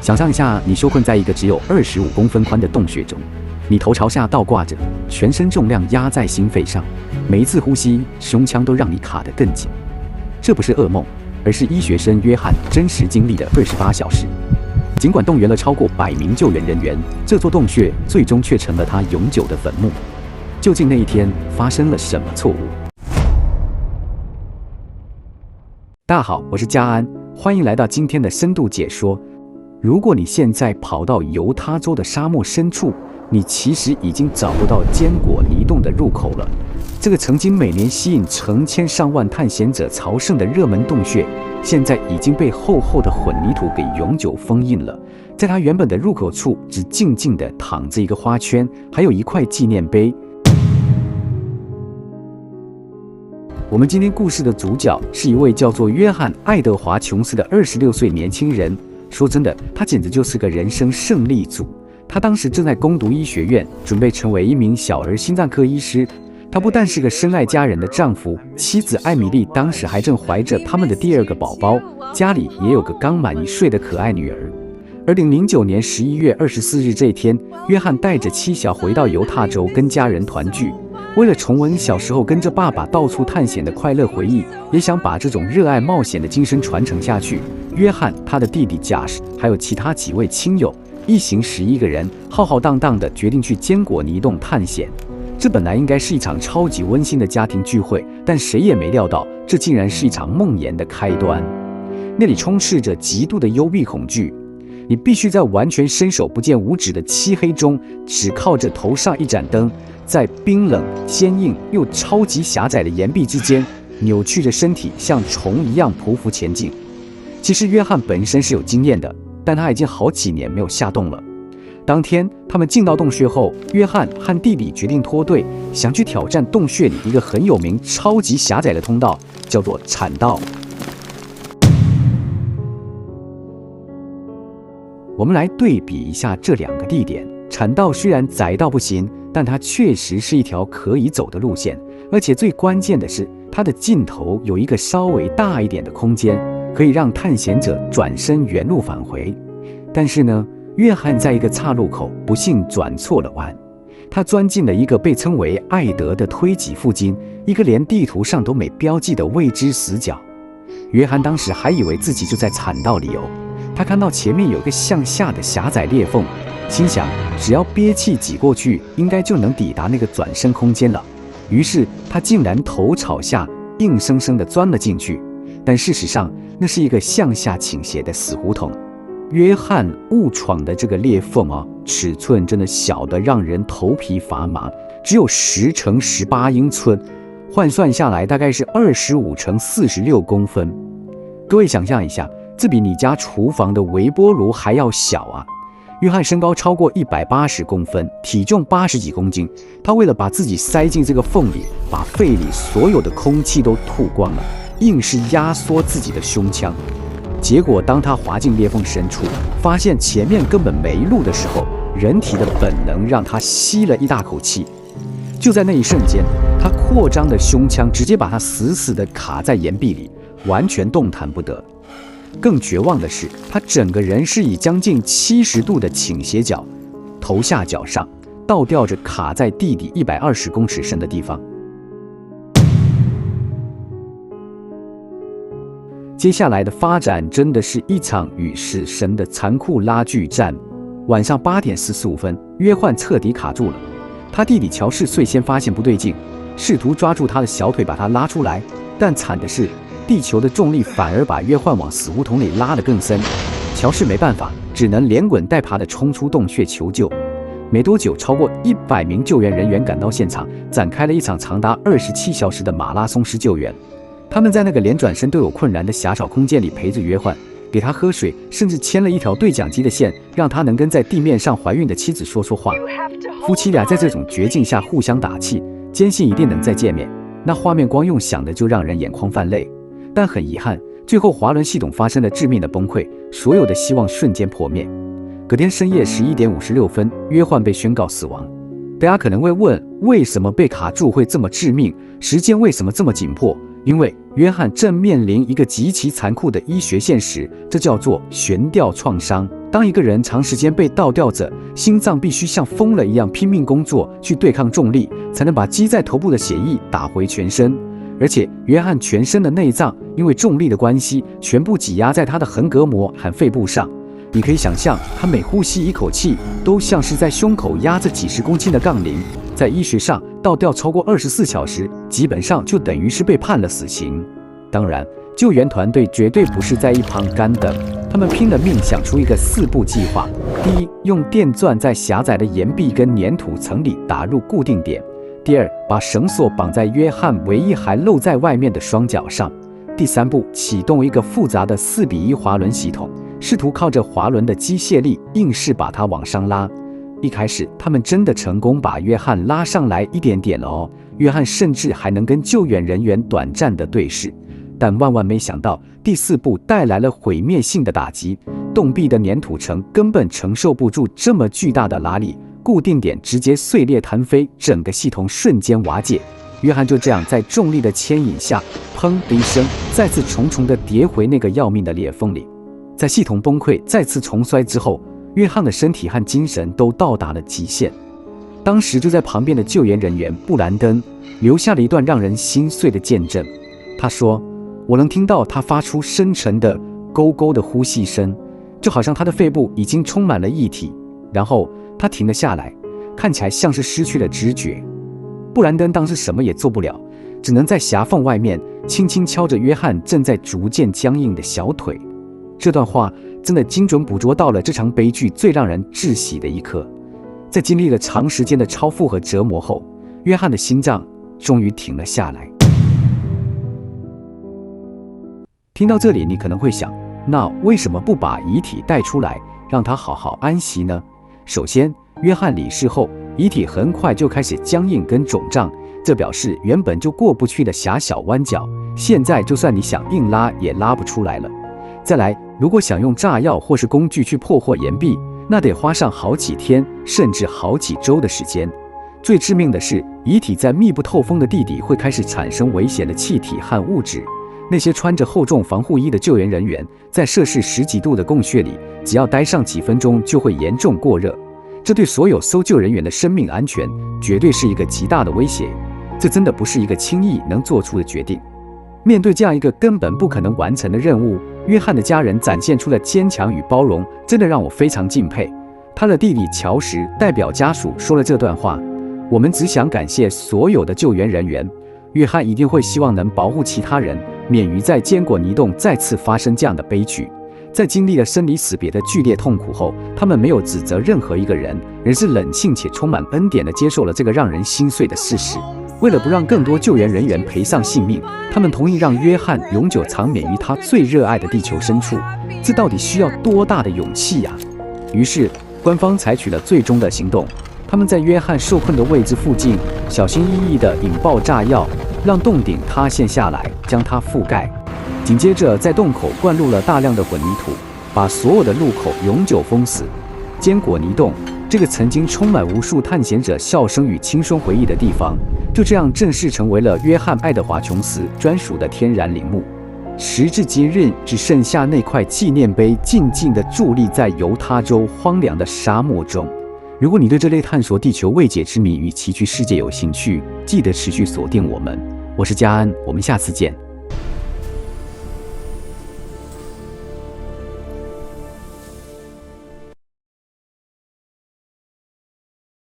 想象一下，你羞困在一个只有25公分宽的洞穴中，你头朝下倒挂着，全身重量压在心肺上，每一次呼吸，胸腔都让你卡得更紧。这不是噩梦，而是医学生约翰真实经历的28小时。尽管动员了超过100名救援人员，这座洞穴最终却成了他永久的坟墓。究竟那一天发生了什么错误？大家好，我是嘉安，欢迎来到今天的深度解说。如果你现在跑到犹他州的沙漠深处，你其实已经找不到坚果泥洞的入口了。这个曾经每年吸引成千上万探险者朝圣的热门洞穴，现在已经被厚厚的混凝土给永久封印了。在它原本的入口处，只静静地躺着一个花圈，还有一块纪念碑。我们今天故事的主角是一位叫做约翰·爱德华·琼斯的26岁年轻人。说真的，他简直就是个人生胜利组。他当时正在攻读医学院，准备成为一名小儿心脏科医师。他不但是个深爱家人的丈夫，妻子艾米丽当时还正怀着他们的第2个宝宝，家里也有个刚满1岁的可爱女儿。2009年11月24日这一天，约翰带着妻小回到犹他州跟家人团聚。为了重温小时候跟着爸爸到处探险的快乐回忆，也想把这种热爱冒险的精神传承下去，约翰、他的弟弟贾什还有其他几位亲友一行11个人浩浩荡荡地决定去坚果泥洞探险。这本来应该是一场超级温馨的家庭聚会，但谁也没料到，这竟然是一场梦魇的开端。那里充斥着极度的幽闭恐惧，你必须在完全伸手不见五指的漆黑中，只靠着头上一盏灯，在冰冷、坚硬又超级狭窄的岩壁之间，扭曲着身体像虫一样匍匐前进。其实约翰本身是有经验的，但他已经好几年没有下洞了。当天他们进到洞穴后，约翰和弟弟决定脱队，想去挑战洞穴里一个很有名、超级狭窄的通道，叫做产道。我们来对比一下这2个地点。产道虽然窄到不行，但它确实是一条可以走的路线，而且最关键的是，它的尽头有一个稍微大一点的空间，可以让探险者转身原路返回。但是呢，约翰在一个岔路口不幸转错了弯，他钻进了一个被称为艾德的推挤附近，一个连地图上都没标记的未知死角。约翰当时还以为自己就在产道里哦，他看到前面有个向下的狭窄裂缝，心想只要憋气挤过去，应该就能抵达那个转身空间了。于是他竟然头朝下，硬生生地钻了进去。但事实上，那是一个向下倾斜的死胡同。约翰误闯的这个裂缝尺寸真的小得让人头皮发麻，只有10乘18英寸，换算下来大概是25乘46公分。各位想象一下，这比你家厨房的微波炉还要小啊！约翰身高超过180公分，体重80几公斤。他为了把自己塞进这个缝里，把肺里所有的空气都吐光了，硬是压缩自己的胸腔。结果当他滑进裂缝深处，发现前面根本没路的时候，人体的本能让他吸了一大口气。就在那一瞬间，他扩张的胸腔直接把他死死地卡在岩壁里，完全动弹不得。更绝望的是，他整个人是以将近70度的倾斜角，头下脚上，倒吊着卡在地底120公尺深的地方。接下来的发展真的是一场与死神的残酷拉锯战。晚上8点45分，约翰彻底卡住了。他弟弟乔士最先发现不对劲，试图抓住他的小腿把他拉出来，但惨的是，地球的重力反而把约翰往死胡同里拉得更深。乔士没办法，只能连滚带爬地冲出洞穴求救。没多久，超过100名救援人员赶到现场，展开了一场长达27小时的马拉松式救援。他们在那个连转身都有困难的狭小空间里陪着约翰，给他喝水，甚至牵了一条对讲机的线，让他能跟在地面上怀孕的妻子说说话。夫妻俩在这种绝境下互相打气，坚信一定能再见面。那画面光用想的就让人眼眶泛泪。但很遗憾，最后滑轮系统发生了致命的崩溃，所有的希望瞬间破灭。隔天深夜11点56分，约翰被宣告死亡。大家可能会问，为什么被卡住会这么致命？时间为什么这么紧迫？因为约翰正面临一个极其残酷的医学现实，这叫做悬吊创伤。当一个人长时间被倒吊着，心脏必须像疯了一样拼命工作，去对抗重力，才能把积在头部的血液打回全身。而且约翰全身的内脏因为重力的关系，全部挤压在他的横膈膜和肺部上。你可以想象，他每呼吸一口气，都像是在胸口压着几十公斤的杠铃。在医学上，倒吊超过24小时，基本上就等于是被判了死刑。当然，救援团队绝对不是在一旁干等，他们拼了命想出一个4步计划：第一，用电钻在狭窄的岩壁跟粘土层里打入固定点；第二，把绳索绑在约翰唯一还露在外面的双脚上；第3步，启动一个复杂的4:1滑轮系统，试图靠着滑轮的机械力硬是把它往上拉。一开始，他们真的成功把约翰拉上来一点点了哦，约翰甚至还能跟救援人员短暂的对视。但万万没想到，第4步带来了毁灭性的打击。洞壁的粘土层根本承受不住这么巨大的拉力，固定点直接碎裂弹飞，整个系统瞬间瓦解。约翰就这样在重力的牵引下，砰的一声，再次重重地跌回那个要命的裂缝里。在系统崩溃、再次重摔之后，约翰的身体和精神都到达了极限。当时就在旁边的救援人员布兰登留下了一段让人心碎的见证。他说：“我能听到他发出深沉的勾勾的呼吸声，就好像他的肺部已经充满了液体。然后他停了下来，看起来像是失去了知觉。”布兰登当时什么也做不了，只能在狭缝外面轻轻敲着约翰正在逐渐僵硬的小腿。这段话真的精准捕捉到了这场悲剧最让人窒息的一刻。在经历了长时间的超负荷折磨后，约翰的心脏终于停了下来。听到这里，你可能会想，那为什么不把遗体带出来，让他好好安息呢？首先，约翰离世后，遗体很快就开始僵硬跟肿胀，这表示原本就过不去的狭小弯角，现在就算你想硬拉也拉不出来了。再来，如果想用炸药或是工具去破获岩壁，那得花上好几天甚至好几周的时间。最致命的是，遗体在密不透风的地底会开始产生危险的气体和物质。那些穿着厚重防护衣的救援人员，在摄氏10几度的洞穴里，只要待上几分钟就会严重过热。这对所有搜救人员的生命安全绝对是一个极大的威胁。这真的不是一个轻易能做出的决定。面对这样一个根本不可能完成的任务，约翰的家人展现出了坚强与包容，真的让我非常敬佩。他的弟弟乔什代表家属说了这段话：“我们只想感谢所有的救援人员，约翰一定会希望能保护其他人，免于在坚果泥洞再次发生这样的悲剧。”在经历了生离死别的剧烈痛苦后，他们没有指责任何一个人，而是冷静且充满恩典地接受了这个让人心碎的事实。为了不让更多救援人员赔上性命，他们同意让约翰永久长眠于他最热爱的地球深处。这到底需要多大的勇气呀？于是，官方采取了最终的行动。他们在约翰受困的位置附近，小心翼翼地引爆炸药，让洞顶塌陷下来，将它覆盖。紧接着，在洞口灌入了大量的混凝土，把所有的入口永久封死。坚果泥洞，这个曾经充满无数探险者笑声与轻松回忆的地方，就这样正式成为了约翰·爱德华·琼斯专属的天然陵墓。时至今日，只剩下那块纪念碑静静地伫立在犹他州荒凉的沙漠中。如果你对这类探索地球未解之谜与崎岖世界有兴趣，记得持续锁定我们。我是嘉安，我们下次见。